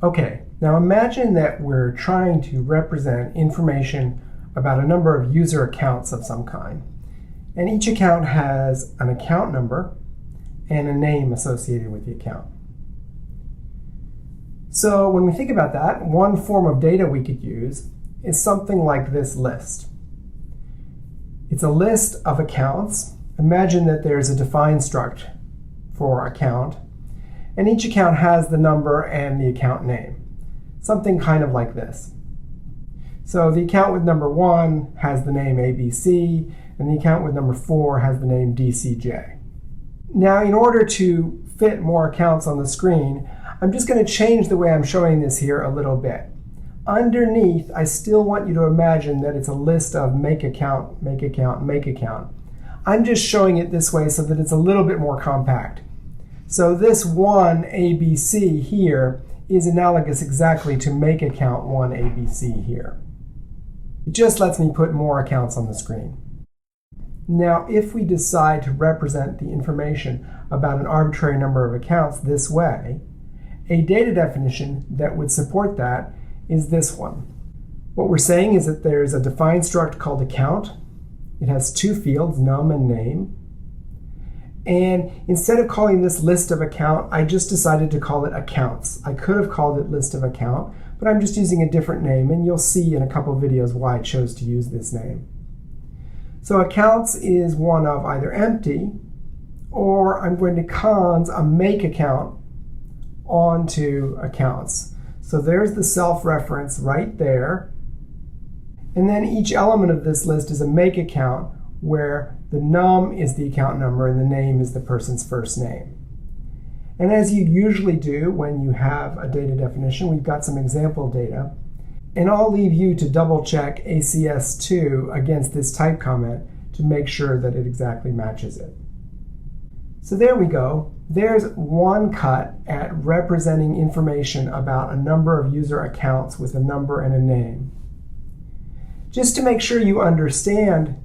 Okay, now imagine that we're trying to represent information about a number of user accounts of some kind. And each account has an account number and a name associated with the account. So when we think about that, one form of data we could use is something like this list. It's a list of accounts. Imagine that there's a defined struct for account, and each account has the number and the account name. Something kind of like this. So the account with number 1 has the name ABC, and the account with number 4 has the name DCJ. Now, in order to fit more accounts on the screen, I'm just going to change the way I'm showing this here a little bit. Underneath, I still want you to imagine that it's a list of make account, make account, make account. I'm just showing it this way so that it's a little bit more compact. So this 1 ABC here is analogous exactly to make account 1 ABC here. It just lets me put more accounts on the screen. Now, if we decide to represent the information about an arbitrary number of accounts this way, a data definition that would support that is this one. What we're saying is that there's a defined struct called account. It has 2 fields, num and name. And instead of calling this list of account, I just decided to call it accounts. I could have called it list of account, but I'm just using a different name, and you'll see in a couple of videos why I chose to use this name. So accounts is one of either empty, or I'm going to cons a make account onto accounts. So there's the self-reference right there. And then each element of this list is a make account where the num is the account number and the name is the person's first name. And as you usually do when you have a data definition, we've got some example data. And I'll leave you to double check ACS2 against this type comment to make sure that it exactly matches it. So there we go. There's one cut at representing information about a number of user accounts with a number and a name. Just to make sure you understand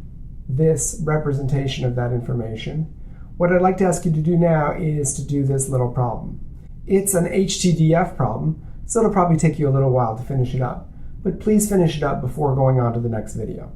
this representation of that information, what I'd like to ask you to do now is to do this little problem. It's an HTDF problem, so it'll probably take you a little while to finish it up, but please finish it up before going on to the next video.